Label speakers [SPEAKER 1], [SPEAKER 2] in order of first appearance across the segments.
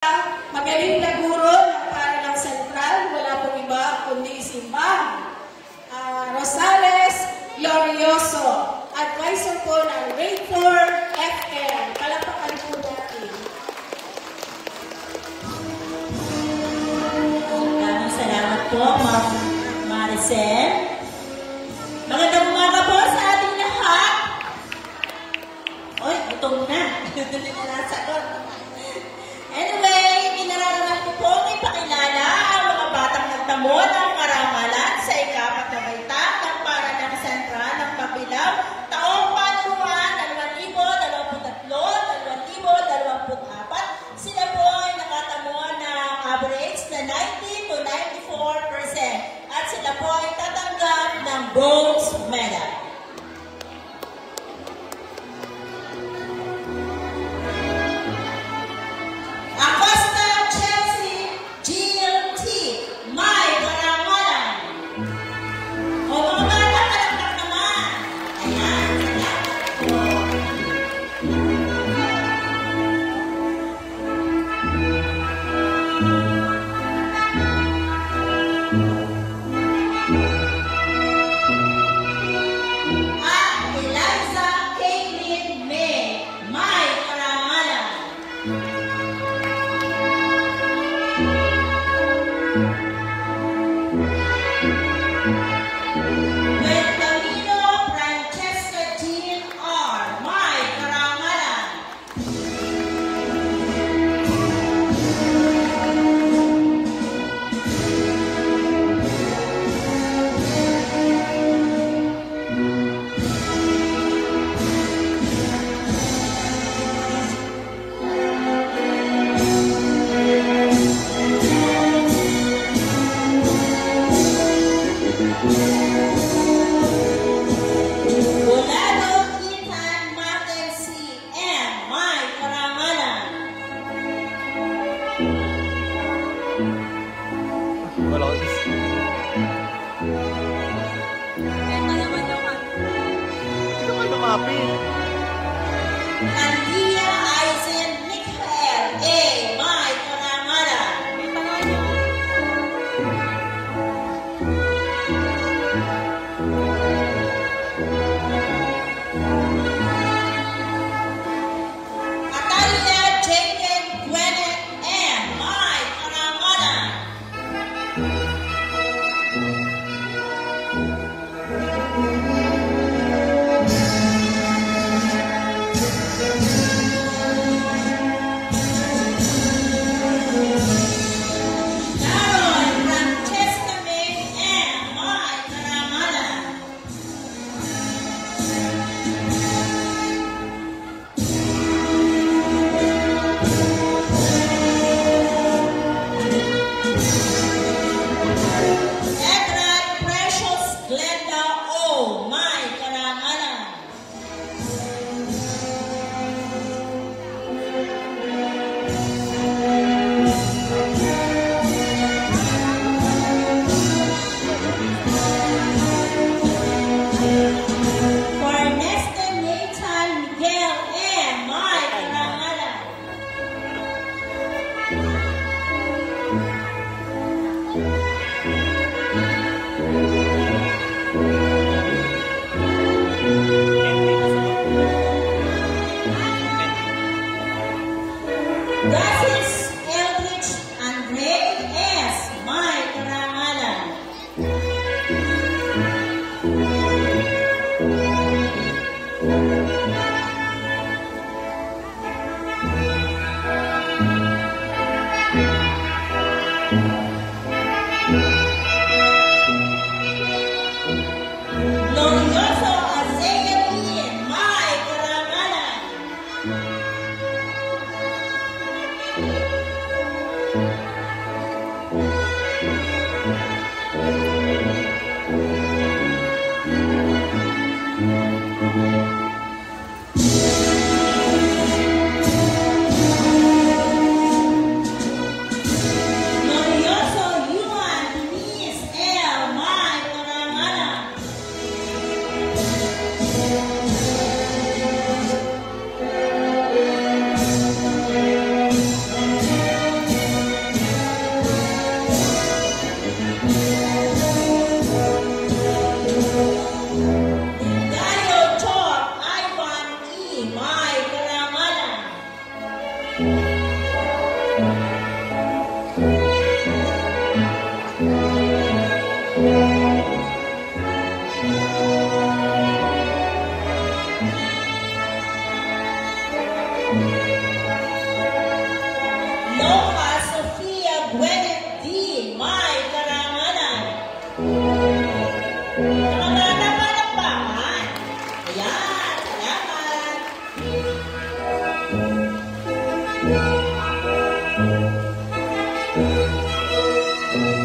[SPEAKER 1] Magaling na guro ng Paralang Sentral, wala pong iba kundi si Ma'am Rosales Glorioso, advisor po ng Grade 4 FM. Palapakan po natin.
[SPEAKER 2] Maraming salamat po, Ma'am Maricel. Magandang umaga po sa ating lahat. Oy, utong na. Hindi na nasagot. Anyway, inararamdaman ko po may pakilala ang mga batang nagtamo ng karangalan sa ikapat na baitang ng Paralang Sentral ng Mabilao taong panuruan 2023-2024. Sila po ay nakatamo ng average na 90 to 94% at sila po ay tatanggap ng bronze medal.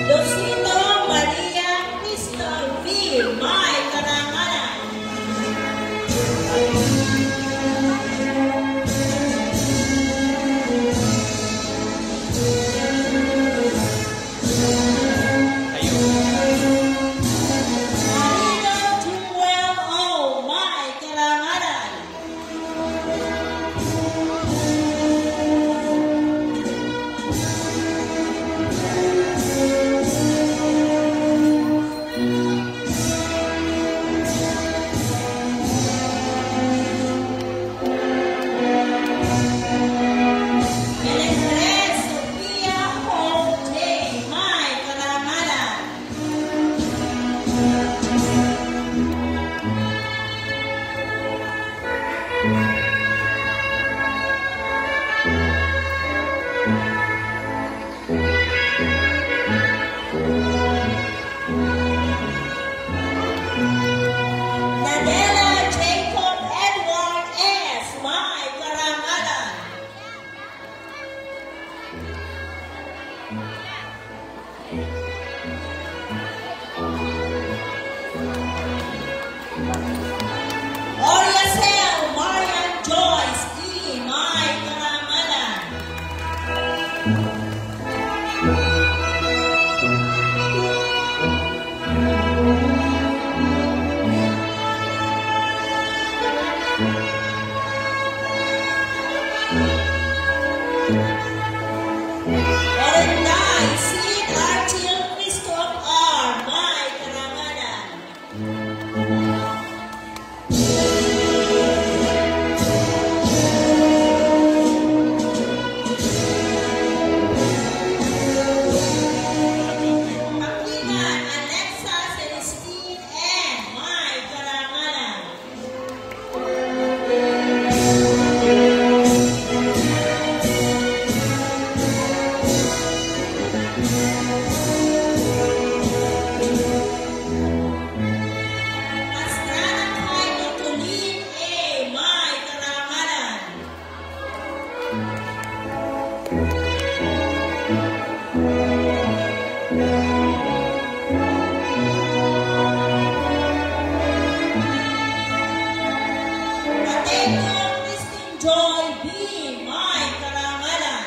[SPEAKER 2] Lucito Maria Crystal V. May karangalan. Marino Jewel O. May karangalan. Electres Sophia Ho J. May karangalan. Nadella Jacob Edward S. May karangalan. Oriasel Marian Joyce E. May karangalan. Orenday Sid Archil Christoph R. May karangalan. Pakingan Alexa Celestine N. May karangalan. Pastrana Kaino Tulin A. May karangalan. Pateco Christine Joy B. May karangalan.